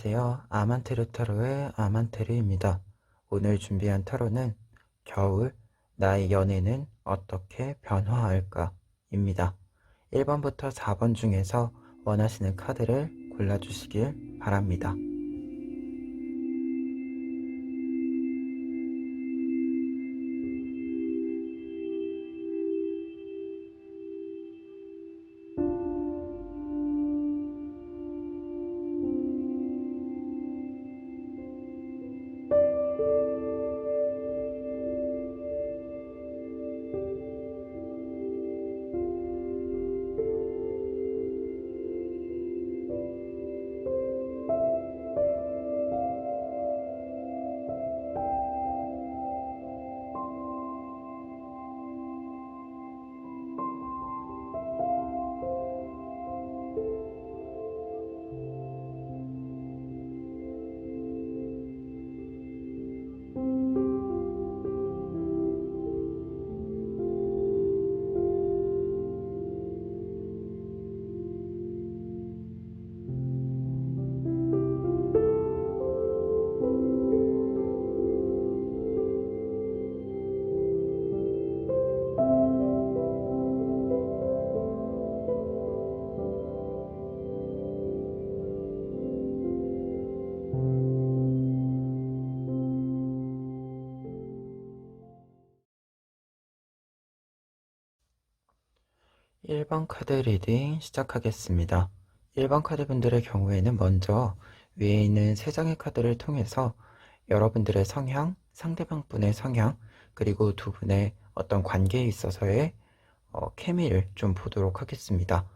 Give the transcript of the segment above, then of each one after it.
안녕하세요. 아만테르 타로의 아만테르입니다. 오늘 준비한 타로는 겨울, 나의 연애는 어떻게 변화할까? 입니다. 1번부터 4번 중에서 원하시는 카드를 골라주시길 바랍니다. 1번 카드 리딩 시작하겠습니다. 1번 카드 분들의 경우에는 먼저 위에 있는 3장의 카드를 통해서 여러분들의 성향, 상대방 분의 성향, 그리고 두 분의 어떤 관계에 있어서의 케미를 좀 보도록 하겠습니다.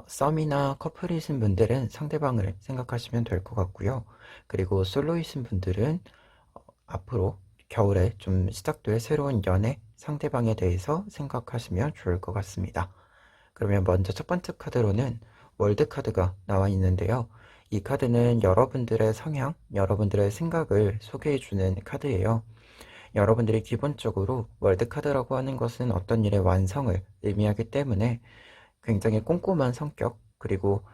썸이나 커플이신 분들은 상대방을 생각하시면 될 것 같고요. 그리고 솔로이신 분들은 앞으로 겨울에 좀 시작될 새로운 연애, 상대방에 대해서 생각하시면 좋을 것 같습니다. 그러면 먼저 첫 번째 카드로는 월드 카드가 나와 있는데요. 이 카드는 여러분들의 성향, 여러분들의 생각을 소개해주는 카드예요. 여러분들이 기본적으로 월드 카드라고 하는 것은 어떤 일의 완성을 의미하기 때문에 굉장히 꼼꼼한 성격, 그리고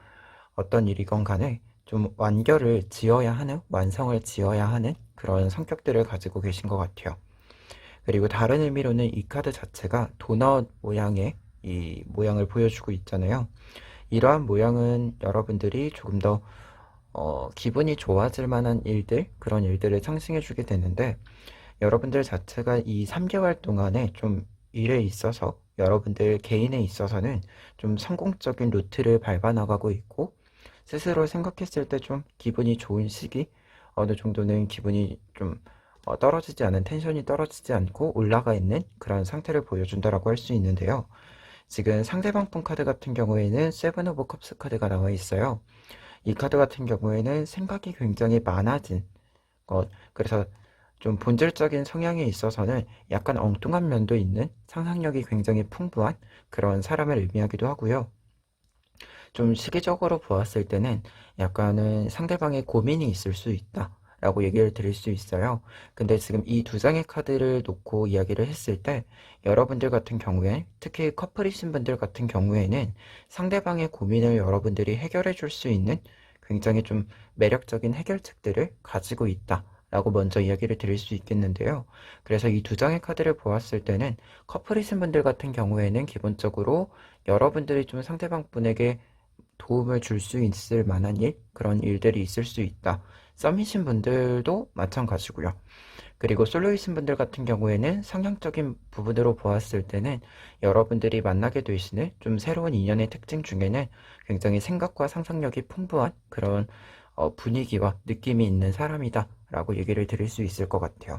어떤 일이건 간에 좀 완결을 지어야 하는, 완성을 지어야 하는 그런 성격들을 가지고 계신 것 같아요. 그리고 다른 의미로는 이 카드 자체가 도넛 모양의 이 모양을 보여주고 있잖아요. 이러한 모양은 여러분들이 조금 더 기분이 좋아질 만한 일들, 그런 일들을 상징해 주게 되는데, 여러분들 자체가 이 3개월 동안에 좀 일에 있어서 여러분들 개인에 있어서는 좀 성공적인 루트를 밟아 나가고 있고, 스스로 생각했을 때 좀 기분이 좋은 시기, 어느 정도는 기분이 좀 떨어지지 않은, 텐션이 떨어지지 않고 올라가 있는 그런 상태를 보여준다라고 할 수 있는데요. 지금 상대방 분 카드 같은 경우에는 세븐 오브 컵스 카드가 나와 있어요. 이 카드 같은 경우에는 생각이 굉장히 많아진 것, 그래서 좀 본질적인 성향에 있어서는 약간 엉뚱한 면도 있는, 상상력이 굉장히 풍부한 그런 사람을 의미하기도 하고요. 좀 시기적으로 보았을 때는 약간은 상대방의 고민이 있을 수 있다 라고 얘기를 드릴 수 있어요. 근데 지금 이 두 장의 카드를 놓고 이야기를 했을 때 여러분들 같은 경우에, 특히 커플이신 분들 같은 경우에는 상대방의 고민을 여러분들이 해결해 줄 수 있는 굉장히 좀 매력적인 해결책들을 가지고 있다 라고 먼저 이야기를 드릴 수 있겠는데요. 그래서 이 두 장의 카드를 보았을 때는 커플이신 분들 같은 경우에는 기본적으로 여러분들이 좀 상대방 분에게 도움을 줄 수 있을 만한 일, 그런 일들이 있을 수 있다. 썸이신 분들도 마찬가지고요. 그리고 솔로이신 분들 같은 경우에는 성향적인 부분으로 보았을 때는 여러분들이 만나게 되시는 좀 새로운 인연의 특징 중에는 굉장히 생각과 상상력이 풍부한 그런 분위기와 느낌이 있는 사람이다 라고 얘기를 드릴 수 있을 것 같아요.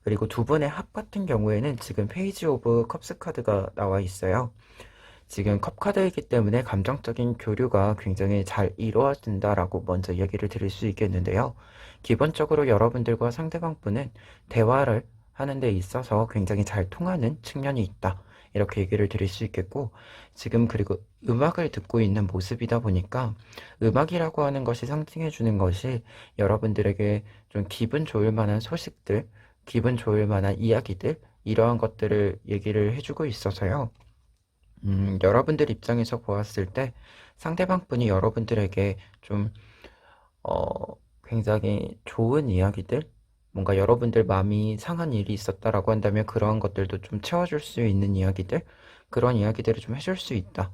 그리고 두 분의 합 같은 경우에는 지금 페이지 오브 컵스 카드가 나와 있어요. 지금 컵카드이기 때문에 감정적인 교류가 굉장히 잘 이루어진다라고 먼저 얘기를 드릴 수 있겠는데요. 기본적으로 여러분들과 상대방 분은 대화를 하는 데 있어서 굉장히 잘 통하는 측면이 있다. 이렇게 얘기를 드릴 수 있겠고, 지금 그리고 음악을 듣고 있는 모습이다 보니까 음악이라고 하는 것이 상징해 주는 것이 여러분들에게 좀 기분 좋을 만한 소식들, 기분 좋을 만한 이야기들, 이러한 것들을 얘기를 해주고 있어서요. 여러분들 입장에서 보았을 때 상대방 분이 여러분들에게 좀 굉장히 좋은 이야기들, 뭔가 여러분들 마음이 상한 일이 있었다라고 한다면 그러한 것들도 좀 채워줄 수 있는 이야기들, 그런 이야기들을 좀 해줄 수 있다.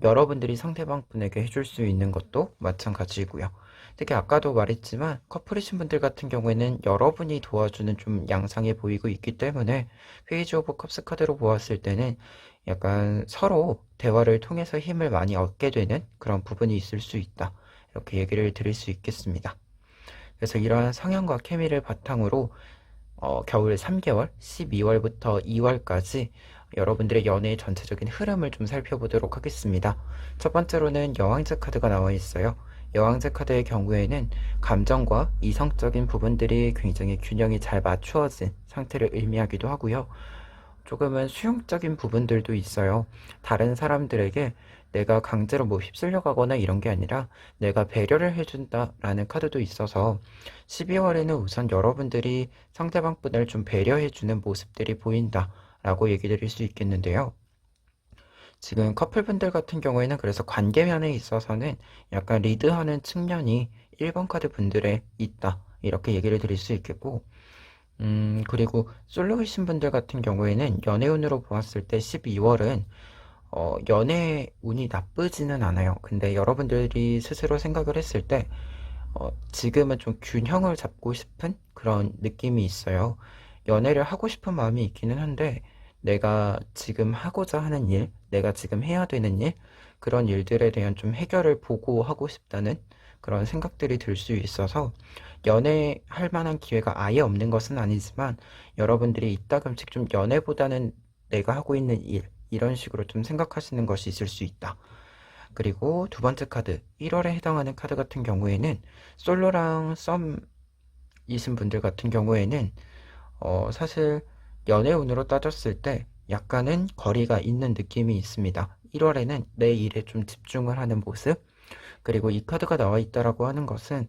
여러분들이 상대방 분에게 해줄 수 있는 것도 마찬가지고요. 특히 아까도 말했지만 커플이신 분들 같은 경우에는 여러분이 도와주는 좀 양상이 보이고 있기 때문에 페이지 오브 컵스 카드로 보았을 때는 약간 서로 대화를 통해서 힘을 많이 얻게 되는 그런 부분이 있을 수 있다. 이렇게 얘기를 드릴 수 있겠습니다. 그래서 이러한 성향과 케미를 바탕으로 겨울 3개월, 12월부터 2월까지 여러분들의 연애의 전체적인 흐름을 좀 살펴보도록 하겠습니다. 첫 번째로는 여왕제 카드가 나와 있어요. 여왕제 카드의 경우에는 감정과 이성적인 부분들이 굉장히 균형이 잘 맞추어진 상태를 의미하기도 하고요. 조금은 수용적인 부분들도 있어요. 다른 사람들에게 내가 강제로 뭐 휩쓸려 가거나 이런 게 아니라 내가 배려를 해준다라는 카드도 있어서 12월에는 우선 여러분들이 상대방 분을 좀 배려해주는 모습들이 보인다 라고 얘기 드릴 수 있겠는데요. 지금 커플분들 같은 경우에는 그래서 관계면에 있어서는 약간 리드하는 측면이 1번 카드 분들에 있다 이렇게 얘기를 드릴 수 있겠고, 그리고 솔로이신 분들 같은 경우에는 연애운으로 보았을 때 12월은 연애 운이 나쁘지는 않아요. 근데 여러분들이 스스로 생각을 했을 때 지금은 좀 균형을 잡고 싶은 그런 느낌이 있어요. 연애를 하고 싶은 마음이 있기는 한데 내가 지금 하고자 하는 일, 내가 지금 해야 되는 일, 그런 일들에 대한 좀 해결을 보고 하고 싶다는 그런 생각들이 들 수 있어서 연애할 만한 기회가 아예 없는 것은 아니지만 여러분들이 이따금씩 좀 연애보다는 내가 하고 있는 일, 이런 식으로 좀 생각하시는 것이 있을 수 있다. 그리고 두 번째 카드, 1월에 해당하는 카드 같은 경우에는 솔로랑 썸이신 분들 같은 경우에는 사실 연애운으로 따졌을 때 약간은 거리가 있는 느낌이 있습니다. 1월에는 내 일에 좀 집중을 하는 모습, 그리고 이 카드가 나와 있다라고 하는 것은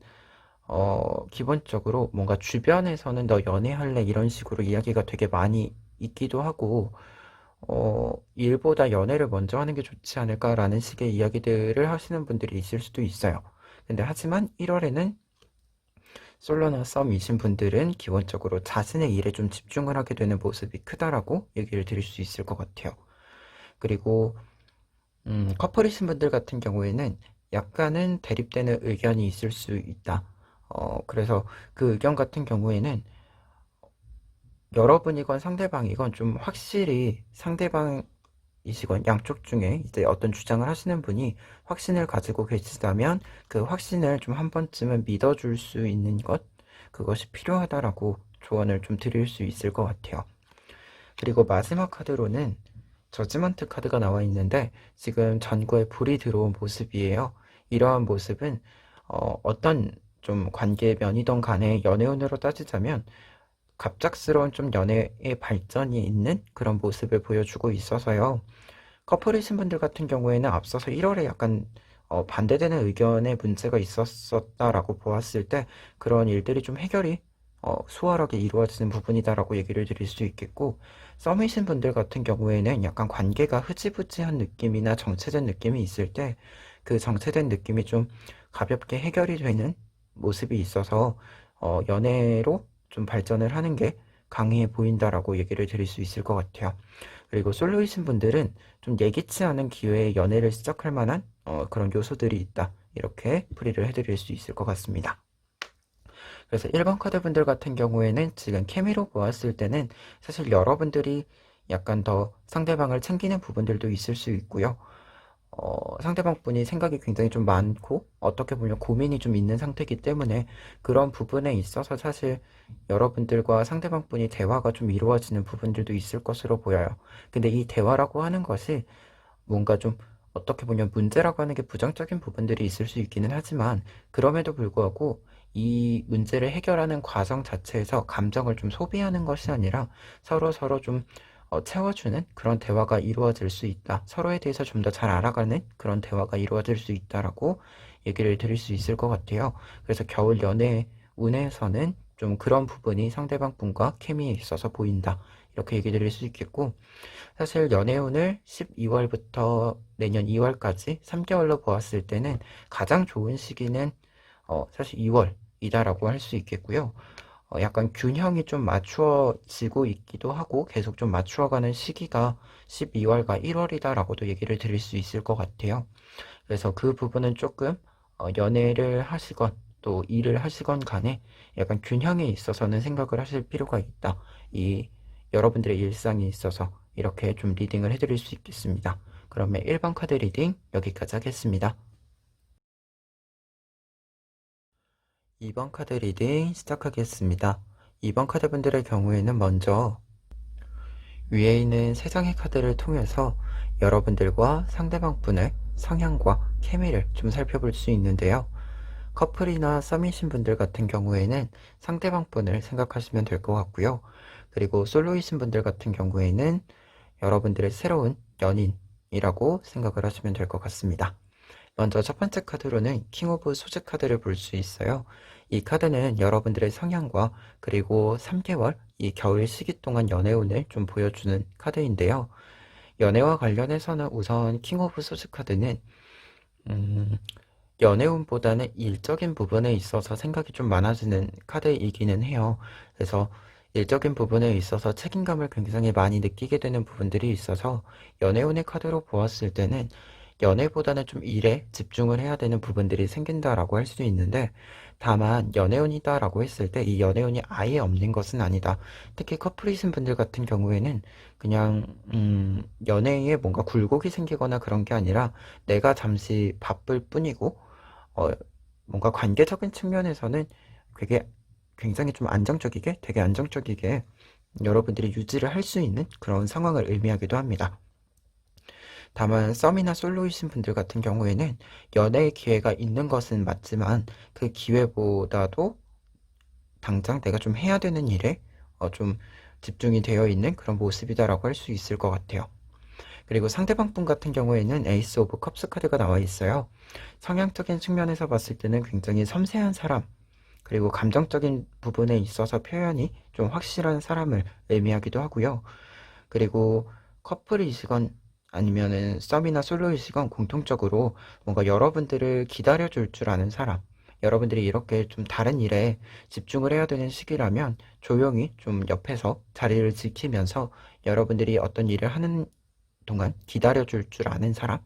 기본적으로 뭔가 주변에서는 너 연애할래 이런 식으로 이야기가 되게 많이 있기도 하고 일보다 연애를 먼저 하는 게 좋지 않을까라는 식의 이야기들을 하시는 분들이 있을 수도 있어요. 근데 하지만 1월에는 솔로나 썸이신 분들은 기본적으로 자신의 일에 좀 집중을 하게 되는 모습이 크다라고 얘기를 드릴 수 있을 것 같아요. 그리고 커플이신 분들 같은 경우에는 약간은 대립되는 의견이 있을 수 있다. 그래서 그 의견 같은 경우에는 여러분이건 상대방이건 좀 확실히 상대방이시건 양쪽 중에 이제 어떤 주장을 하시는 분이 확신을 가지고 계시다면 그 확신을 좀 한 번쯤은 믿어줄 수 있는 것, 그것이 필요하다라고 조언을 좀 드릴 수 있을 것 같아요. 그리고 마지막 카드로는 저지먼트 카드가 나와 있는데 지금 전구에 불이 들어온 모습이에요. 이러한 모습은 어떤 좀 관계면이던 간에 연애운으로 따지자면 갑작스러운 좀 연애의 발전이 있는 그런 모습을 보여주고 있어서요. 커플이신 분들 같은 경우에는 앞서서 1월에 약간 반대되는 의견의 문제가 있었다라고 보았을 때 그런 일들이 좀 해결이 수월하게 이루어지는 부분이다라고 얘기를 드릴 수 있겠고, 썸이신 분들 같은 경우에는 약간 관계가 흐지부지한 느낌이나 정체된 느낌이 있을 때 그 정체된 느낌이 좀 가볍게 해결이 되는 모습이 있어서 연애로 좀 발전을 하는 게 강해 보인다라고 얘기를 드릴 수 있을 것 같아요. 그리고 솔로이신 분들은 좀 예기치 않은 기회에 연애를 시작할 만한 그런 요소들이 있다. 이렇게 풀이를 해드릴 수 있을 것 같습니다. 그래서 1번 카드 분들 같은 경우에는 지금 케미로 보았을 때는 사실 여러분들이 약간 더 상대방을 챙기는 부분들도 있을 수 있고요. 상대방 분이 생각이 굉장히 좀 많고 어떻게 보면 고민이 좀 있는 상태이기 때문에 그런 부분에 있어서 사실 여러분들과 상대방 분이 대화가 좀 이루어지는 부분들도 있을 것으로 보여요. 근데 이 대화라고 하는 것이 뭔가 좀 어떻게 보면 문제라고 하는 게 부정적인 부분들이 있을 수 있기는 하지만 그럼에도 불구하고 이 문제를 해결하는 과정 자체에서 감정을 좀 소비하는 것이 아니라 서로 좀 채워주는 그런 대화가 이루어질 수 있다. 서로에 대해서 좀 더 잘 알아가는 그런 대화가 이루어질 수 있다라고 얘기를 드릴 수 있을 것 같아요. 그래서 겨울 연애 운에서는 좀 그런 부분이 상대방 분과 케미에 있어서 보인다. 이렇게 얘기 드릴 수 있겠고, 사실 연애운을 12월부터 내년 2월까지 3개월로 보았을 때는 가장 좋은 시기는 사실 2월이다라고 할 수 있겠고요. 약간 균형이 좀 맞추어지고 있기도 하고 계속 좀 맞추어가는 시기가 12월과 1월이다라고도 얘기를 드릴 수 있을 것 같아요. 그래서 그 부분은 조금 연애를 하시건 또 일을 하시건 간에 약간 균형에 있어서는 생각을 하실 필요가 있다. 이 여러분들의 일상에 있어서 이렇게 좀 리딩을 해드릴 수 있겠습니다. 그러면 1번 카드 리딩 여기까지 하겠습니다. 2번 카드 리딩 시작하겠습니다. 2번 카드 분들의 경우에는 먼저 위에 있는 3장의 카드를 통해서 여러분들과 상대방 분의 성향과 케미를 좀 살펴볼 수 있는데요. 커플이나 썸이신 분들 같은 경우에는 상대방 분을 생각하시면 될 것 같고요. 그리고 솔로이신 분들 같은 경우에는 여러분들의 새로운 연인이라고 생각을 하시면 될 것 같습니다. 먼저 첫 번째 카드로는 킹 오브 소즈 카드를 볼 수 있어요. 이 카드는 여러분들의 성향과 그리고 3개월 이 겨울 시기 동안 연애운을 좀 보여주는 카드인데요. 연애와 관련해서는 우선 킹 오브 소즈 카드는 음, 연애운보다는 일적인 부분에 있어서 생각이 좀 많아지는 카드이기는 해요. 그래서 일적인 부분에 있어서 책임감을 굉장히 많이 느끼게 되는 부분들이 있어서 연애운의 카드로 보았을 때는 연애보다는 좀 일에 집중을 해야 되는 부분들이 생긴다라고 할 수 있는데 다만 연애운이다라고 했을 때 이 연애운이 아예 없는 것은 아니다. 특히 커플이신 분들 같은 경우에는 그냥 연애에 뭔가 굴곡이 생기거나 그런 게 아니라 내가 잠시 바쁠 뿐이고 어, 뭔가 관계적인 측면에서는 되게 굉장히 좀 안정적이게 되게 안정적이게 여러분들이 유지를 할 수 있는 그런 상황을 의미하기도 합니다. 다만 썸이나 솔로이신 분들 같은 경우에는 연애의 기회가 있는 것은 맞지만 그 기회보다도 당장 내가 좀 해야 되는 일에 좀 집중이 되어 있는 그런 모습이다라고 할 수 있을 것 같아요. 그리고 상대방 분 같은 경우에는 에이스 오브 컵스 카드가 나와 있어요. 성향적인 측면에서 봤을 때는 굉장히 섬세한 사람, 그리고 감정적인 부분에 있어서 표현이 좀 확실한 사람을 의미하기도 하고요. 그리고 커플이시건 아니면은 썸이나 솔로이시건 공통적으로 뭔가 여러분들을 기다려줄 줄 아는 사람, 여러분들이 이렇게 좀 다른 일에 집중을 해야 되는 시기라면 조용히 좀 옆에서 자리를 지키면서 여러분들이 어떤 일을 하는 동안 기다려줄 줄 아는 사람,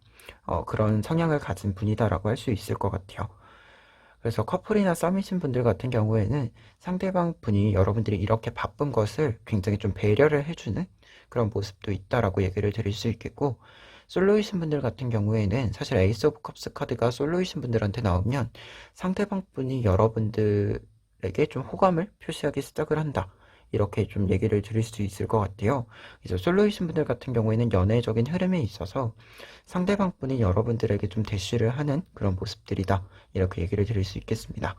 그런 성향을 가진 분이다라고 할 수 있을 것 같아요. 그래서 커플이나 썸이신 분들 같은 경우에는 상대방 분이 여러분들이 이렇게 바쁜 것을 굉장히 좀 배려를 해주는 그런 모습도 있다라고 얘기를 드릴 수 있겠고, 솔로이신 분들 같은 경우에는 사실 에이스 오브 컵스 카드가 솔로이신 분들한테 나오면 상대방 분이 여러분들에게 좀 호감을 표시하기 시작을 한다. 이렇게 좀 얘기를 드릴 수 있을 것 같아요. 그래서 솔로이신 분들 같은 경우에는 연애적인 흐름에 있어서 상대방 분이 여러분들에게 좀 대시를 하는 그런 모습들이다. 이렇게 얘기를 드릴 수 있겠습니다.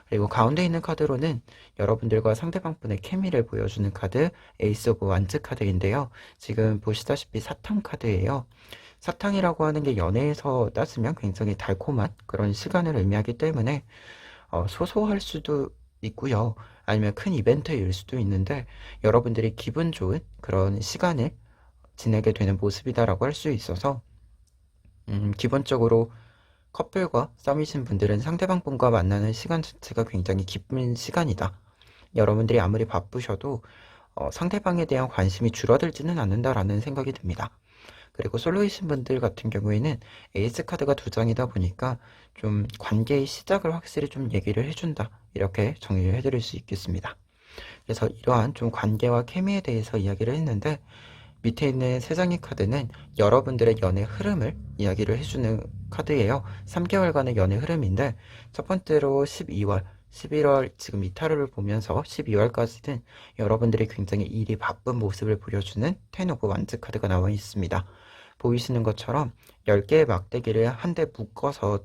그리고 가운데 있는 카드로는 여러분들과 상대방 분의 케미를 보여주는 카드 에이스 오브 완즈 카드인데요. 지금 보시다시피 사탕 카드예요. 사탕이라고 하는 게 연애에서 따지면 굉장히 달콤한 그런 시간을 의미하기 때문에 소소할 수도 있고요. 아니면 큰 이벤트일 수도 있는데 여러분들이 기분 좋은 그런 시간을 지내게 되는 모습이다라고 할 수 있어서 기본적으로 커플과 썸이신 분들은 상대방 분과 만나는 시간 자체가 굉장히 기쁜 시간이다. 여러분들이 아무리 바쁘셔도 상대방에 대한 관심이 줄어들지는 않는다라는 생각이 듭니다. 그리고 솔로이신 분들 같은 경우에는 에이스 카드가 2장이다 보니까 좀 관계의 시작을 확실히 좀 얘기를 해준다. 이렇게 정리를 해드릴 수 있겠습니다. 그래서 이러한 좀 관계와 케미에 대해서 이야기를 했는데 밑에 있는 3장의 카드는 여러분들의 연애 흐름을 이야기를 해주는 카드예요. 3개월간의 연애 흐름인데 첫 번째로 12월, 11월 지금 이타르를 보면서 12월까지는 여러분들이 굉장히 일이 바쁜 모습을 보여주는 텐 오브 완즈 카드가 나와 있습니다. 보이시는 것처럼 10개의 막대기를 한 대 묶어서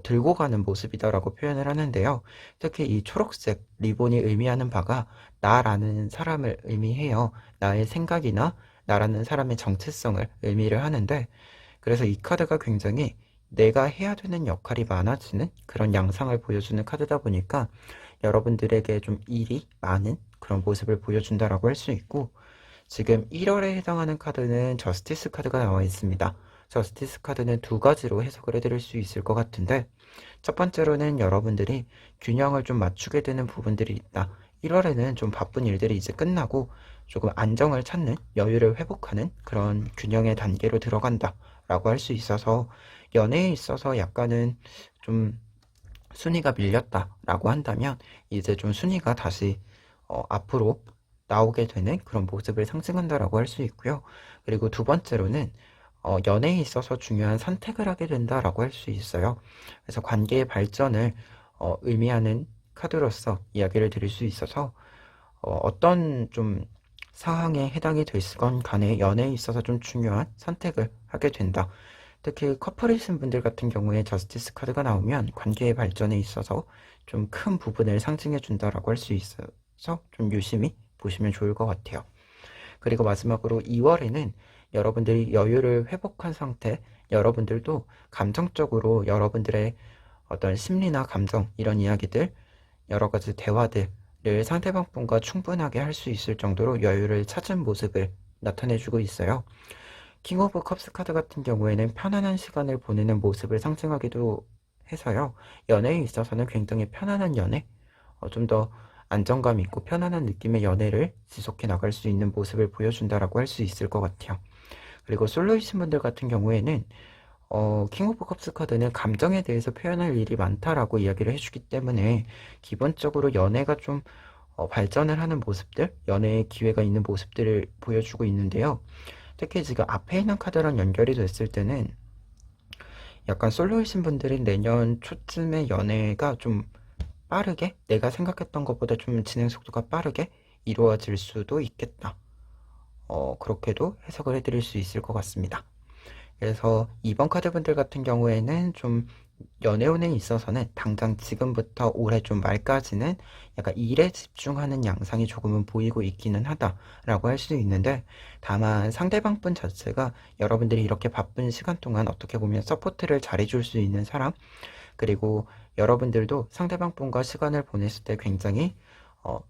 들고 가는 모습이다라고 표현을 하는데요. 특히 이 초록색 리본이 의미하는 바가 나라는 사람을 의미해요. 나의 생각이나 나라는 사람의 정체성을 의미를 하는데 그래서 이 카드가 굉장히 내가 해야 되는 역할이 많아지는 그런 양상을 보여주는 카드다 보니까 여러분들에게 좀 일이 많은 그런 모습을 보여준다라고 할 수 있고 지금 1월에 해당하는 카드는 저스티스 카드가 나와 있습니다. 저스티스 카드는 두 가지로 해석을 해드릴 수 있을 것 같은데, 첫 번째로는 여러분들이 균형을 좀 맞추게 되는 부분들이 있다. 1월에는 좀 바쁜 일들이 이제 끝나고 조금 안정을 찾는, 여유를 회복하는 그런 균형의 단계로 들어간다 라고 할 수 있어서, 연애에 있어서 약간은 좀 순위가 밀렸다 라고 한다면 이제 좀 순위가 다시 앞으로 나오게 되는 그런 모습을 상징한다라고 할 수 있고요. 그리고 두 번째로는 연애에 있어서 중요한 선택을 하게 된다라고 할 수 있어요. 그래서 관계의 발전을 의미하는 카드로서 이야기를 드릴 수 있어서 어떤 좀 상황에 해당이 됐건 간에 연애에 있어서 좀 중요한 선택을 하게 된다. 특히 커플이신 분들 같은 경우에 저스티스 카드가 나오면 관계의 발전에 있어서 좀 큰 부분을 상징해 준다라고 할 수 있어서 좀 유심히 보시면 좋을 것 같아요. 그리고 마지막으로 2월에는 여러분들이 여유를 회복한 상태, 여러분들도 감정적으로 여러분들의 어떤 심리나 감정, 이런 이야기들, 여러 가지 대화들을 상대방 분과 충분하게 할 수 있을 정도로 여유를 찾은 모습을 나타내주고 있어요. 킹 오브 컵스 카드 같은 경우에는 편안한 시간을 보내는 모습을 상징하기도 해서요. 연애에 있어서는 굉장히 편안한 연애, 좀 더 안정감 있고 편안한 느낌의 연애를 지속해 나갈 수 있는 모습을 보여준다라고 할 수 있을 것 같아요. 그리고 솔로이신 분들 같은 경우에는 킹 오브 컵스 카드는 감정에 대해서 표현할 일이 많다라고 이야기를 해주기 때문에 기본적으로 연애가 좀 발전을 하는 모습들, 연애의 기회가 있는 모습들을 보여주고 있는데요. 특히 지금 앞에 있는 카드랑 연결이 됐을 때는 약간 솔로이신 분들이 내년 초쯤에 연애가 좀 빠르게, 내가 생각했던 것보다 좀 진행 속도가 빠르게 이루어질 수도 있겠다. 그렇게도 해석을 해드릴 수 있을 것 같습니다. 그래서 2번 카드분들 같은 경우에는 좀 연애운에 있어서는 당장 지금부터 올해 좀 말까지는 약간 일에 집중하는 양상이 조금은 보이고 있기는 하다라고 할 수 있는데, 다만 상대방 분 자체가 여러분들이 이렇게 바쁜 시간 동안 어떻게 보면 서포트를 잘해줄 수 있는 사람, 그리고 여러분들도 상대방 분과 시간을 보냈을 때 굉장히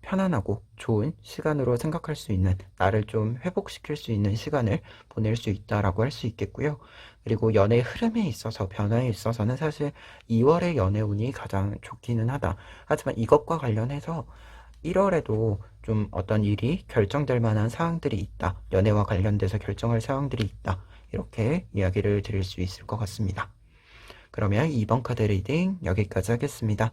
편안하고 좋은 시간으로 생각할 수 있는, 나를 좀 회복시킬 수 있는 시간을 보낼 수 있다라고 할 수 있겠고요. 그리고 연애 흐름에 있어서, 변화에 있어서는 사실 2월의 연애 운이 가장 좋기는 하다. 하지만 이것과 관련해서 1월에도 좀 어떤 일이 결정될 만한 사항들이 있다. 연애와 관련돼서 결정할 사항들이 있다. 이렇게 이야기를 드릴 수 있을 것 같습니다. 그러면 2번 카드 리딩 여기까지 하겠습니다.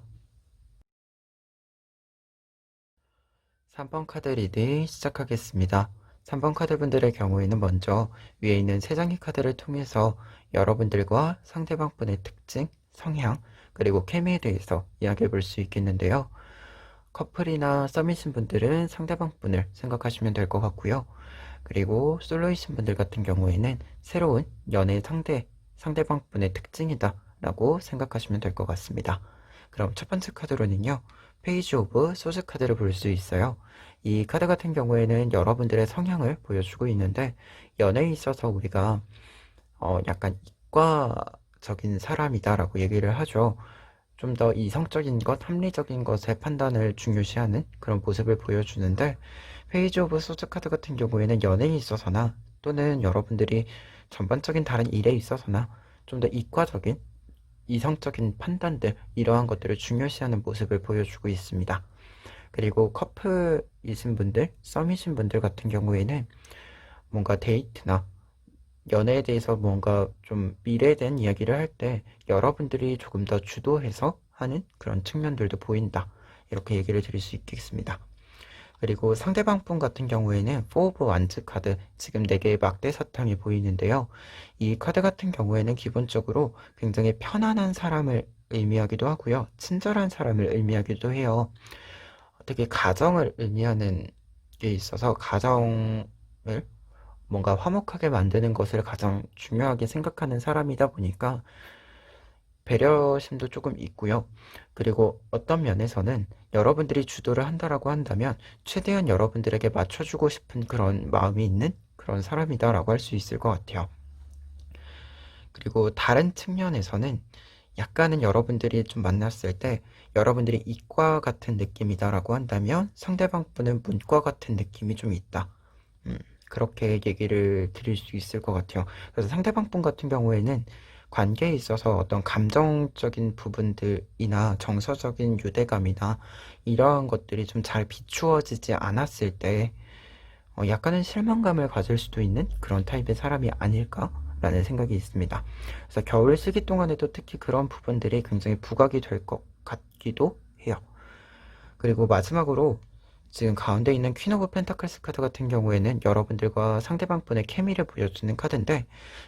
3번 카드 리딩 시작하겠습니다. 3번 카드 분들의 경우에는 먼저 위에 있는 3장의 카드를 통해서 여러분들과 상대방 분의 특징, 성향, 그리고 케미에 대해서 이야기해 볼 수 있겠는데요. 커플이나 썸이신 분들은 상대방 분을 생각하시면 될 것 같고요. 그리고 솔로이신 분들 같은 경우에는 새로운 연애 상대방 분의 특징이다 라고 생각하시면 될 것 같습니다. 그럼 첫 번째 카드로는요, 페이지 오브 소스 카드를 볼 수 있어요. 이 카드 같은 경우에는 여러분들의 성향을 보여주고 있는데, 연애에 있어서 우리가 약간 이과적인 사람이다라고 얘기를 하죠. 좀 더 이성적인 것, 합리적인 것의 판단을 중요시하는 그런 모습을 보여주는데, 페이지 오브 소스 카드 같은 경우에는 연애에 있어서나 또는 여러분들이 전반적인 다른 일에 있어서나 좀 더 이과적인, 이성적인 판단들, 이러한 것들을 중요시하는 모습을 보여주고 있습니다. 그리고 커플이신 분들, 썸이신 분들 같은 경우에는 뭔가 데이트나 연애에 대해서 뭔가 좀 미래에 대한 이야기를 할 때 여러분들이 조금 더 주도해서 하는 그런 측면들도 보인다. 이렇게 얘기를 드릴 수 있겠습니다. 그리고 상대방 분 같은 경우에는 4 오브 완즈 카드, 지금 4개의 막대 사탕이 보이는데요. 이 카드 같은 경우에는 기본적으로 굉장히 편안한 사람을 의미하기도 하고요. 친절한 사람을 의미하기도 해요. 특히 가정을 의미하는 게 있어서 가정을 뭔가 화목하게 만드는 것을 가장 중요하게 생각하는 사람이다 보니까 배려심도 조금 있고요. 그리고 어떤 면에서는 여러분들이 주도를 한다라고 한다면 최대한 여러분들에게 맞춰주고 싶은 그런 마음이 있는 그런 사람이다라고 할 수 있을 것 같아요. 그리고 다른 측면에서는 약간은 여러분들이 좀 만났을 때 여러분들이 이과 같은 느낌이다라고 한다면 상대방 분은 문과 같은 느낌이 좀 있다. 그렇게 얘기를 드릴 수 있을 것 같아요. 그래서 상대방 분 같은 경우에는 관계에 있어서 어떤 감정적인 부분들이나 정서적인 유대감이나 이러한 것들이 좀 잘 비추어지지 않았을 때 약간은 실망감을 가질 수도 있는 그런 타입의 사람이 아닐까라는 생각이 있습니다. 그래서 겨울 시기 동안에도 특히 그런 부분들이 굉장히 부각이 될 것 같기도 해요. 그리고 마지막으로 지금 가운데 있는 퀸 오브 펜타클스 카드 같은 경우에는 여러분들과 상대방분의 케미를 보여주는 카드인데,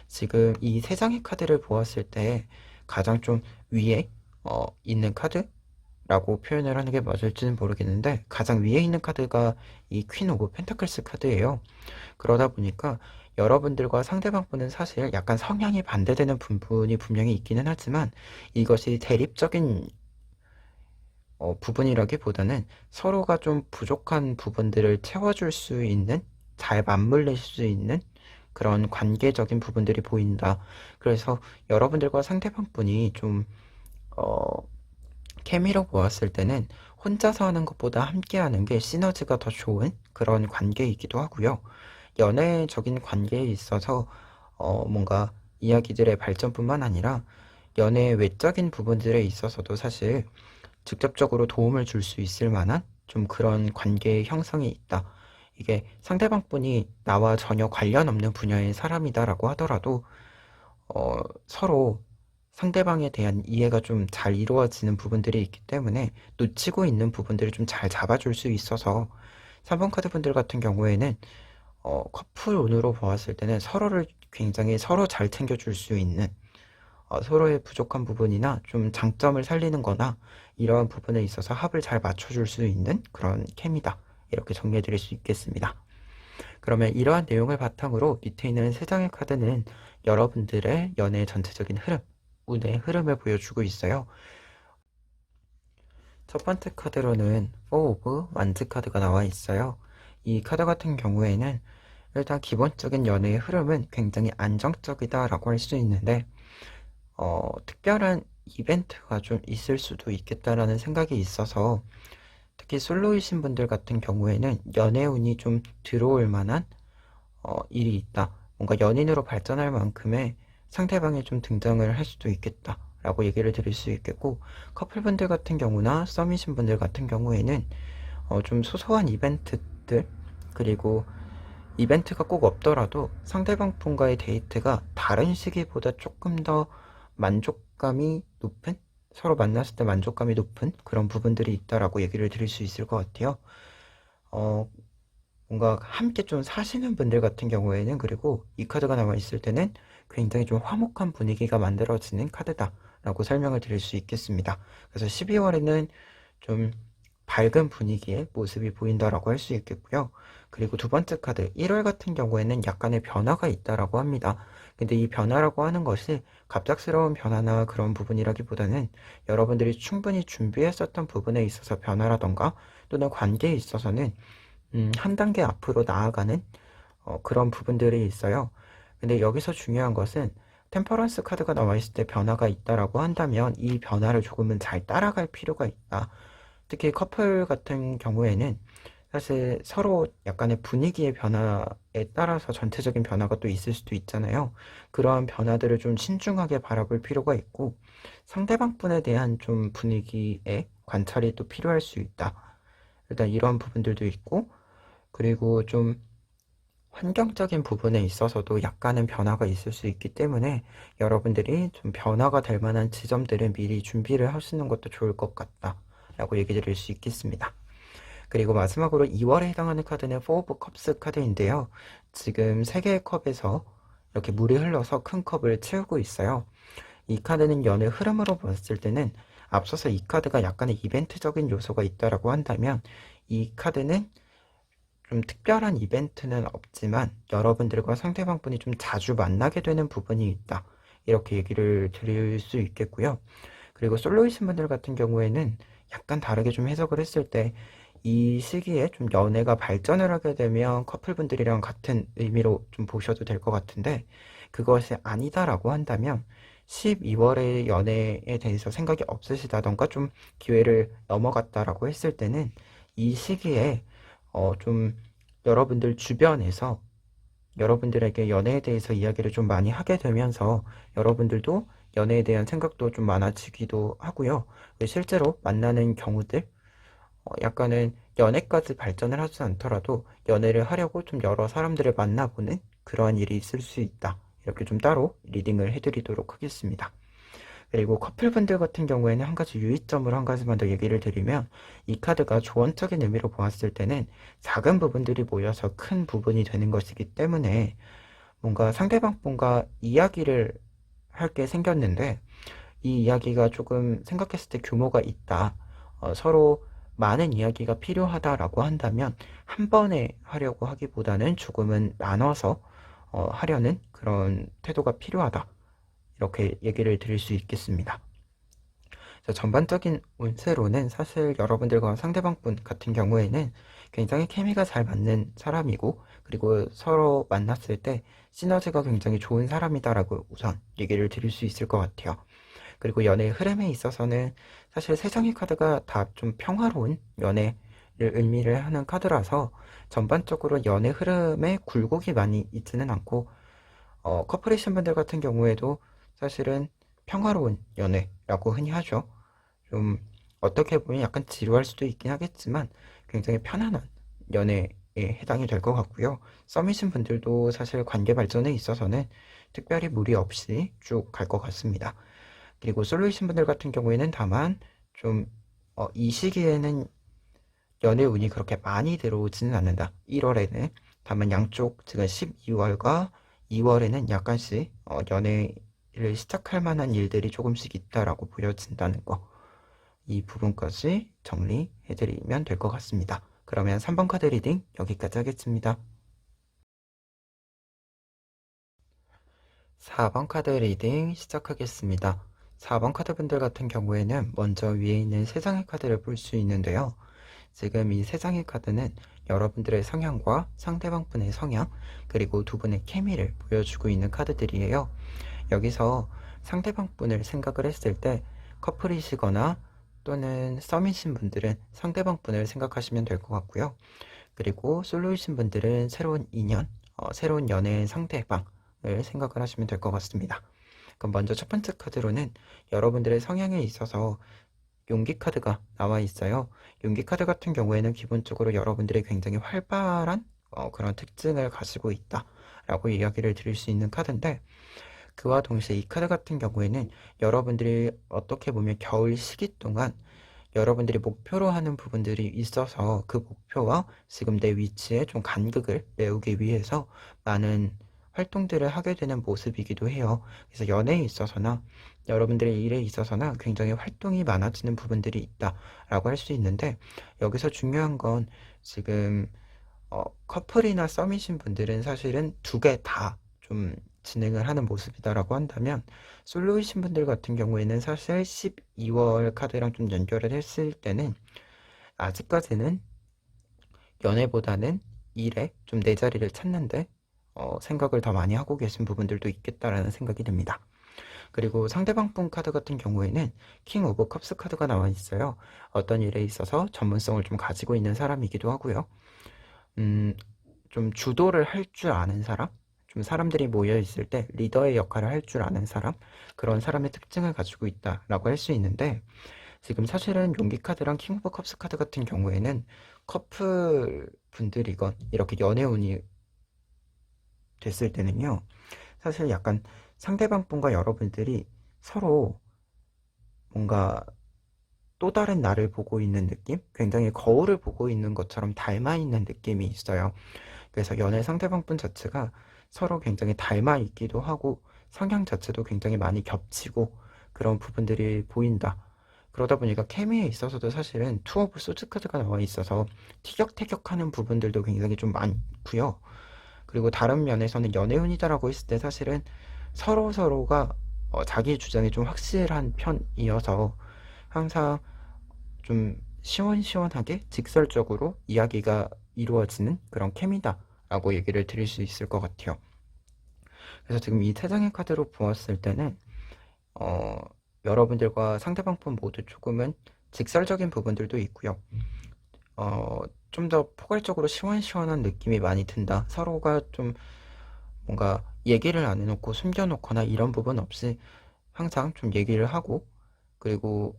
지금 이 세 장의 카드를 보았을 때 가장 좀 위에 있는 카드라고 표현을 하는 게 맞을지는 모르겠는데, 가장 위에 있는 카드가 이 퀸 오브 펜타클스 카드예요. 그러다 보니까 여러분들과 상대방분은 사실 약간 성향이 반대되는 부분이 분명히 있기는 하지만, 이것이 대립적인 부분이라기보다는 서로가 좀 부족한 부분들을 채워줄 수 있는, 잘 맞물릴 수 있는 그런 관계적인 부분들이 보인다. 그래서 여러분들과 상대방분이 좀 어, 케미로 보았을 때는 혼자서 하는 것보다 함께 하는 게 시너지가 더 좋은 그런 관계이기도 하고요. 연애적인 관계에 있어서 뭔가 이야기들의 발전뿐만 아니라 연애 외적인 부분들에 있어서도 사실 직접적으로 도움을 줄 수 있을 만한 좀 그런 관계의 형성이 있다. 이게 상대방 분이 나와 전혀 관련 없는 분야의 사람이다라고 하더라도 서로 상대방에 대한 이해가 좀 잘 이루어지는 부분들이 있기 때문에 놓치고 있는 부분들을 좀 잘 잡아줄 수 있어서 3번 카드 분들 같은 경우에는 커플 운으로 보았을 때는 서로를 굉장히 서로 잘 챙겨줄 수 있는, 서로의 부족한 부분이나 좀 장점을 살리는 거나 이러한 부분에 있어서 합을 잘 맞춰줄 수 있는 그런 케미다. 이렇게 정리해 드릴 수 있겠습니다. 그러면 이러한 내용을 바탕으로 밑에 있는 세 장의 카드는 여러분들의 연애의 전체적인 흐름, 운의 흐름을 보여주고 있어요. 첫 번째 카드로는 4 오브 완즈 카드가 나와 있어요. 이 카드 같은 경우에는 일단 기본적인 연애의 흐름은 굉장히 안정적이다라고 할 수 있는데, 특별한 이벤트가 좀 있을 수도 있겠다라는 생각이 있어서, 특히 솔로이신 분들 같은 경우에는 연애운이 좀 들어올 만한 일이 있다. 뭔가 연인으로 발전할 만큼의 상대방이 좀 등장을 할 수도 있겠다. 라고 얘기를 드릴 수 있겠고, 커플분들 같은 경우나 썸이신 분들 같은 경우에는 좀 소소한 이벤트들, 그리고 이벤트가 꼭 없더라도 상대방 분과의 데이트가 다른 시기보다 조금 더 만족감이 높은, 서로 만났을 때 만족감이 높은 그런 부분들이 있다라고 얘기를 드릴 수 있을 것 같아요. 어, 뭔가 함께 좀 사시는 분들 같은 경우에는, 그리고 이 카드가 나와 있을 때는 굉장히 좀 화목한 분위기가 만들어지는 카드다라고 설명을 드릴 수 있겠습니다. 그래서 12월에는 좀 밝은 분위기의 모습이 보인다라고 할 수 있겠고요. 그리고 두 번째 카드 1월 같은 경우에는 약간의 변화가 있다라고 합니다. 근데 이 변화라고 하는 것이 갑작스러운 변화나 그런 부분이라기보다는 여러분들이 충분히 준비했었던 부분에 있어서 변화라던가, 또는 관계에 있어서는 한 단계 앞으로 나아가는 그런 부분들이 있어요. 근데 여기서 중요한 것은 템퍼런스 카드가 나와 있을 때 변화가 있다라고 한다면 이 변화를 조금은 잘 따라갈 필요가 있다. 특히 커플 같은 경우에는 사실 서로 약간의 분위기의 변화에 따라서 전체적인 변화가 또 있을 수도 있잖아요. 그러한 변화들을 좀 신중하게 바라볼 필요가 있고, 상대방 분에 대한 좀 분위기의 관찰이 또 필요할 수 있다. 일단 이런 부분들도 있고, 그리고 좀 환경적인 부분에 있어서도 약간은 변화가 있을 수 있기 때문에 여러분들이 좀 변화가 될 만한 지점들은 미리 준비를 하시는 것도 좋을 것 같다 라고 얘기 드릴 수 있겠습니다. 그리고 마지막으로 2월에 해당하는 카드는 4 오브 컵스 카드인데요. 지금 3개의 컵에서 이렇게 물이 흘러서 큰 컵을 채우고 있어요. 이 카드는 연애 흐름으로 봤을 때는 앞서서 이 카드가 약간의 이벤트적인 요소가 있다라고 한다면, 이 카드는 좀 특별한 이벤트는 없지만 여러분들과 상대방분이 좀 자주 만나게 되는 부분이 있다. 이렇게 얘기를 드릴 수 있겠고요. 그리고 솔로이신 분들 같은 경우에는 약간 다르게 좀 해석을 했을 때, 이 시기에 좀 연애가 발전을 하게 되면 커플분들이랑 같은 의미로 좀 보셔도 될 것 같은데, 그것이 아니다라고 한다면 12월의 연애에 대해서 생각이 없으시다던가 좀 기회를 넘어갔다라고 했을 때는 이 시기에 좀 여러분들 주변에서 여러분들에게 연애에 대해서 이야기를 좀 많이 하게 되면서 여러분들도 연애에 대한 생각도 좀 많아지기도 하고요. 실제로 만나는 경우들, 약간은 연애까지 발전을 하지 않더라도 연애를 하려고 좀 여러 사람들을 만나보는 그러한 일이 있을 수 있다. 이렇게 좀 따로 리딩을 해드리도록 하겠습니다. 그리고 커플분들 같은 경우에는 한 가지 유의점을 한 가지만 더 얘기를 드리면, 이 카드가 조언적인 의미로 보았을 때는 작은 부분들이 모여서 큰 부분이 되는 것이기 때문에 뭔가 상대방 분과 이야기를 할 게 생겼는데 이 이야기가 조금 생각했을 때 규모가 있다. 서로 많은 이야기가 필요하다라고 한다면 한 번에 하려고 하기보다는 조금은 나눠서 하려는 그런 태도가 필요하다. 이렇게 얘기를 드릴 수 있겠습니다. 전반적인 운세로는 사실 여러분들과 상대방분 같은 경우에는 굉장히 케미가 잘 맞는 사람이고, 그리고 서로 만났을 때 시너지가 굉장히 좋은 사람이다라고 우선 얘기를 드릴 수 있을 것 같아요. 그리고 연애의 흐름에 있어서는 사실 세 장의 카드가 다 좀 평화로운 연애를 의미를 하는 카드라서 전반적으로 연애 흐름에 굴곡이 많이 있지는 않고, 커플이신 분들 같은 경우에도 사실은 평화로운 연애라고 흔히 하죠. 좀 어떻게 보면 약간 지루할 수도 있긴 하겠지만 굉장히 편안한 연애에 해당이 될 것 같고요. 썸이신 분들도 사실 관계 발전에 있어서는 특별히 무리 없이 쭉 갈 것 같습니다. 그리고 솔로이신 분들 같은 경우에는 다만 좀 이 시기에는 연애 운이 그렇게 많이 들어오지는 않는다. 1월에는 다만 양쪽 지금 12월과 2월에는 약간씩 연애를 시작할 만한 일들이 조금씩 있다라고 보여진다는 거. 이 부분까지 정리해드리면 될 것 같습니다. 그러면 3번 카드 리딩 여기까지 하겠습니다. 4번 카드 리딩 시작하겠습니다. 4번 카드 분들 같은 경우에는 먼저 위에 있는 3장의 카드를 볼 수 있는데요. 지금 이 3장의 카드는 여러분들의 성향과 상대방 분의 성향, 그리고 두 분의 케미를 보여주고 있는 카드들이에요. 여기서 상대방 분을 생각을 했을 때 커플이시거나 또는 썸이신 분들은 상대방 분을 생각하시면 될 것 같고요. 그리고 솔로이신 분들은 새로운 인연, 새로운 연애의 상대방을 생각을 하시면 될 것 같습니다. 그럼 먼저 첫 번째 카드로는 여러분들의 성향에 있어서 용기 카드가 나와 있어요. 용기 카드 같은 경우에는 기본적으로 여러분들이 굉장히 활발한 그런 특징을 가지고 있다라고 이야기를 드릴 수 있는 카드인데, 그와 동시에 이 카드 같은 경우에는 여러분들이 어떻게 보면 겨울 시기 동안 여러분들이 목표로 하는 부분들이 있어서 그 목표와 지금 내 위치에 좀 간극을 메우기 위해서 많은 활동들을 하게 되는 모습이기도 해요. 그래서 연애에 있어서나 여러분들의 일에 있어서나 굉장히 활동이 많아지는 부분들이 있다라고 할 수 있는데, 여기서 중요한 건 지금 커플이나 썸이신 분들은 사실은 두 개 다 좀 진행을 하는 모습이다라고 한다면, 솔로이신 분들 같은 경우에는 사실 12월 카드랑 좀 연결을 했을 때는 아직까지는 연애보다는 일에 좀 내 자리를 찾는데 생각을 더 많이 하고 계신 부분들도 있겠다라는 생각이 듭니다. 그리고 상대방 분 카드 같은 경우에는 킹 오브 컵스 카드가 나와 있어요. 어떤 일에 있어서 전문성을 좀 가지고 있는 사람이기도 하고요. 음, 좀 주도를 할 줄 아는 사람? 좀 사람들이 모여 있을 때 리더의 역할을 할 줄 아는 사람? 그런 사람의 특징을 가지고 있다라고 할 수 있는데, 지금 사실은 용기 카드랑 킹 오브 컵스 카드 같은 경우에는 커플 분들이건 이렇게 연애운이 됐을 때는요, 사실 약간 상대방 분과 여러분들이 서로 뭔가 또 다른 나를 보고 있는 느낌? 굉장히 거울을 보고 있는 것처럼 닮아 있는 느낌이 있어요. 그래서 연애 상대방 분 자체가 서로 굉장히 닮아 있기도 하고 성향 자체도 굉장히 많이 겹치고 그런 부분들이 보인다. 그러다 보니까 케미에 있어서도 사실은 투 오브 소즈 카드가 나와 있어서 티격태격하는 부분들도 굉장히 좀 많고요. 그리고 다른 면에서는 연애운이다라고 했을 때 사실은 서로서로가 자기 주장이 좀 확실한 편이어서 항상 좀 시원시원하게 직설적으로 이야기가 이루어지는 그런 케미다라고 얘기를 드릴 수 있을 것 같아요. 그래서 지금 이 세 장의 카드로 보았을 때는 어, 여러분들과 상대방 분 모두 조금은 직설적인 부분들도 있고요. 좀 더 포괄적으로 시원시원한 느낌이 많이 든다. 서로가 좀 뭔가 얘기를 안 해놓고 숨겨놓거나 이런 부분 없이 항상 좀 얘기를 하고, 그리고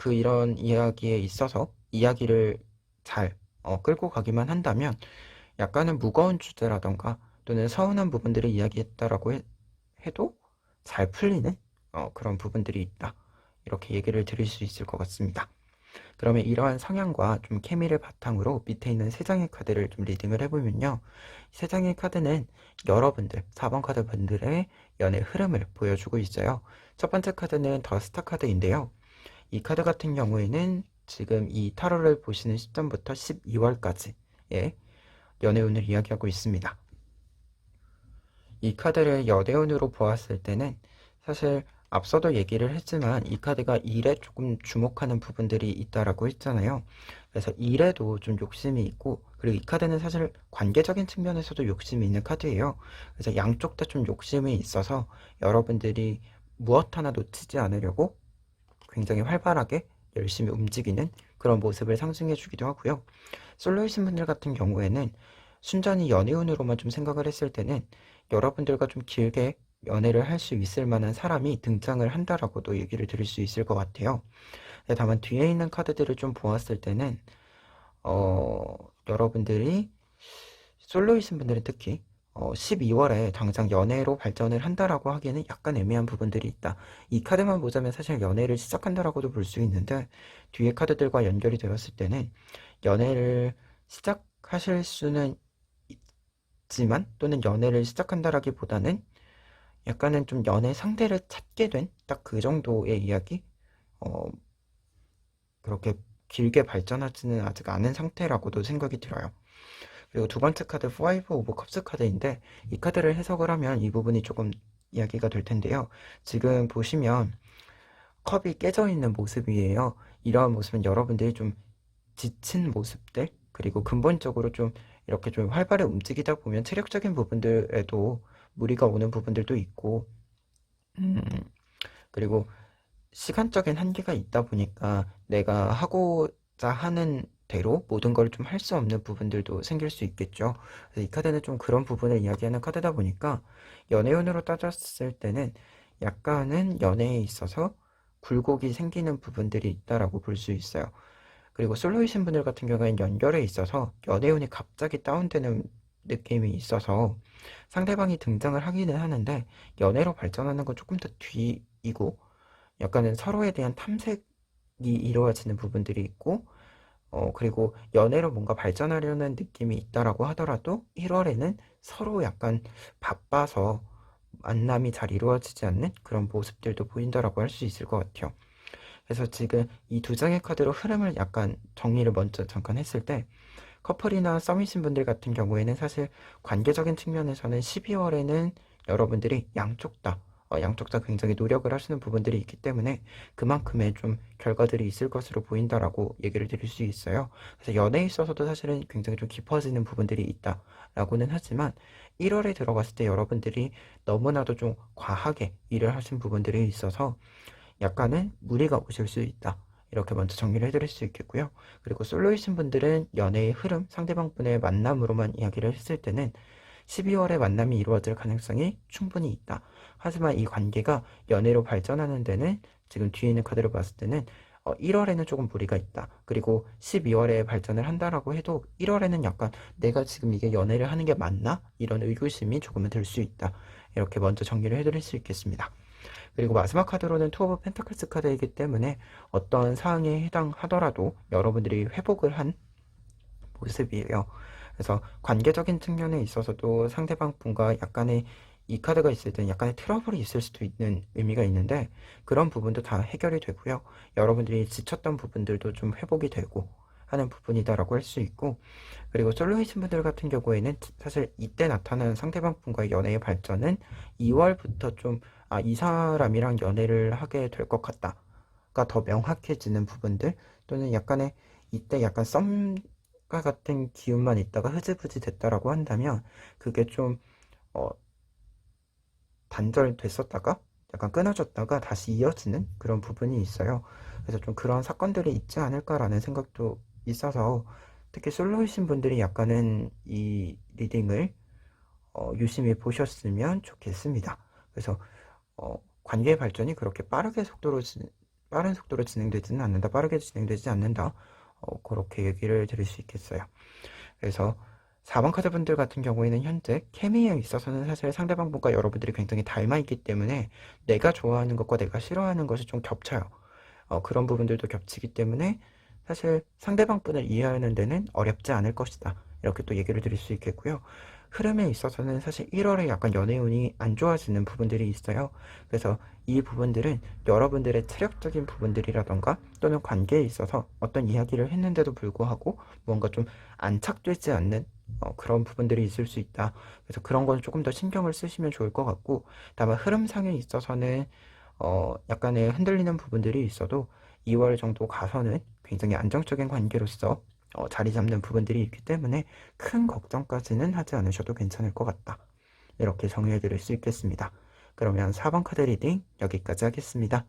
이런 이야기에 있어서 이야기를 잘 끌고 가기만 한다면 약간은 무거운 주제라던가 또는 서운한 부분들을 이야기했다라고 해도 잘 풀리는 그런 부분들이 있다. 이렇게 얘기를 드릴 수 있을 것 같습니다. 그러면 이러한 성향과 좀 케미를 바탕으로 밑에 있는 세 장의 카드를 좀 리딩을 해보면요. 세 장의 카드는 여러분들, 4번 카드 분들의 연애 흐름을 보여주고 있어요. 첫 번째 카드는 더 스타 카드인데요. 이 카드 같은 경우에는 지금 이 타로를 보시는 시점부터 12월까지의 연애운을 이야기하고 있습니다. 이 카드를 연애운으로 보았을 때는 사실 앞서도 얘기를 했지만 이 카드가 일에 조금 주목하는 부분들이 있다라고 했잖아요. 그래서 일에도 좀 욕심이 있고, 그리고 이 카드는 사실 관계적인 측면에서도 욕심이 있는 카드예요. 그래서 양쪽 다 좀 욕심이 있어서 여러분들이 무엇 하나 놓치지 않으려고 굉장히 활발하게 열심히 움직이는 그런 모습을 상징해 주기도 하고요. 솔로이신 분들 같은 경우에는 순전히 연애운으로만 좀 생각을 했을 때는 여러분들과 좀 길게 연애를 할 수 있을 만한 사람이 등장을 한다라고도 얘기를 드릴 수 있을 것 같아요. 다만 뒤에 있는 카드들을 좀 보았을 때는 여러분들이 솔로이신 분들은 특히 12월에 당장 연애로 발전을 한다라고 하기에는 약간 애매한 부분들이 있다. 이 카드만 보자면 사실 연애를 시작한다라고도 볼 수 있는데, 뒤에 카드들과 연결이 되었을 때는 연애를 시작하실 수는 있지만, 또는 연애를 시작한다라기보다는 약간은 좀 연애 상대를 찾게 된 딱 그 정도의 이야기? 어, 그렇게 길게 발전하지는 아직 않은 상태라고도 생각이 들어요. 그리고 두 번째 카드 5 오브 컵스 카드인데, 이 카드를 해석을 하면 이 부분이 조금 이야기가 될 텐데요. 지금 보시면 컵이 깨져 있는 모습이에요. 이러한 모습은 여러분들이 좀 지친 모습들, 그리고 근본적으로 좀 이렇게 좀 활발히 움직이다 보면 체력적인 부분들에도 무리가 오는 부분들도 있고, 음, 그리고 시간적인 한계가 있다 보니까 내가 하고자 하는 대로 모든 걸 좀 할 수 없는 부분들도 생길 수 있겠죠. 그래서 이 카드는 좀 그런 부분을 이야기하는 카드다 보니까 연애운으로 따졌을 때는 약간은 연애에 있어서 굴곡이 생기는 부분들이 있다라고 볼 수 있어요. 그리고 솔로이신 분들 같은 경우에는 연결에 있어서 연애운이 갑자기 다운되는 느낌이 있어서 상대방이 등장을 하기는 하는데 연애로 발전하는 건 조금 더 뒤이고, 약간은 서로에 대한 탐색이 이루어지는 부분들이 있고, 그리고 연애로 뭔가 발전하려는 느낌이 있다라고 하더라도 1월에는 서로 약간 바빠서 만남이 잘 이루어지지 않는 그런 모습들도 보인다라고 할 수 있을 것 같아요. 그래서 지금 이 두 장의 카드로 흐름을 약간 정리를 먼저 잠깐 했을 때, 커플이나 썸이신 분들 같은 경우에는 사실 관계적인 측면에서는 12월에는 여러분들이 양쪽 다 굉장히 노력을 하시는 부분들이 있기 때문에 그만큼의 좀 결과들이 있을 것으로 보인다라고 얘기를 드릴 수 있어요. 그래서 연애에 있어서도 사실은 굉장히 좀 깊어지는 부분들이 있다라고는 하지만 1월에 들어갔을 때 여러분들이 너무나도 좀 과하게 일을 하신 부분들이 있어서 약간은 무리가 오실 수 있다. 이렇게 먼저 정리를 해드릴 수 있겠고요. 그리고 솔로이신 분들은 연애의 흐름, 상대방 분의 만남으로만 이야기를 했을 때는 12월에 만남이 이루어질 가능성이 충분히 있다. 하지만 이 관계가 연애로 발전하는 데는 지금 뒤에 있는 카드를 봤을 때는 1월에는 조금 무리가 있다. 그리고 12월에 발전을 한다라고 해도 1월에는 약간 내가 지금 이게 연애를 하는 게 맞나? 이런 의구심이 조금은 들 수 있다. 이렇게 먼저 정리를 해드릴 수 있겠습니다. 그리고 마지막 카드로는 투 오브 펜타클스 카드이기 때문에 어떤 사항에 해당하더라도 여러분들이 회복을 한 모습이에요. 그래서 관계적인 측면에 있어서도 상대방 분과 약간의 이 카드가 있을 때는 약간의 트러블이 있을 수도 있는 의미가 있는데, 그런 부분도 다 해결이 되고요. 여러분들이 지쳤던 부분들도 좀 회복이 되고 하는 부분이다라고 할 수 있고, 그리고 솔로이신 분들 같은 경우에는 사실 이때 나타나는 상대방 분과의 연애의 발전은 2월부터 좀 이 사람이랑 연애를 하게 될 것 같다가 더 명확해지는 부분들, 또는 약간의 이때 약간 썸과 같은 기운만 있다가 흐지부지 됐다라고 한다면 그게 좀 어, 단절됐었다가 약간 끊어졌다가 다시 이어지는 그런 부분이 있어요. 그래서 좀 그런 사건들이 있지 않을까라는 생각도 있어서, 특히 솔로이신 분들이 약간은 이 리딩을 유심히 보셨으면 좋겠습니다. 그래서 관계의 발전이 그렇게 빠른 속도로 진행되지는 않는다, 빠르게 진행되지 않는다, 그렇게 얘기를 드릴 수 있겠어요. 그래서 4번 카드 분들 같은 경우에는 현재 케미에 있어서는 사실 상대방분과 여러분들이 굉장히 닮아 있기 때문에 내가 좋아하는 것과 내가 싫어하는 것이 좀 겹쳐요. 그런 부분들도 겹치기 때문에 사실 상대방 분을 이해하는 데는 어렵지 않을 것이다, 이렇게 또 얘기를 드릴 수 있겠고요. 흐름에 있어서는 사실 1월에 약간 연애운이 안 좋아지는 부분들이 있어요. 그래서 이 부분들은 여러분들의 체력적인 부분들이라던가 또는 관계에 있어서 어떤 이야기를 했는데도 불구하고 뭔가 좀 안착되지 않는 그런 부분들이 있을 수 있다. 그래서 그런 건 조금 더 신경을 쓰시면 좋을 것 같고, 다만 흐름상에 있어서는 약간의 흔들리는 부분들이 있어도 2월 정도 가서는 굉장히 안정적인 관계로서 자리 잡는 부분들이 있기 때문에 큰 걱정까지는 하지 않으셔도 괜찮을 것 같다, 이렇게 정리해 드릴 수 있겠습니다. 그러면 4번 카드 리딩 여기까지 하겠습니다.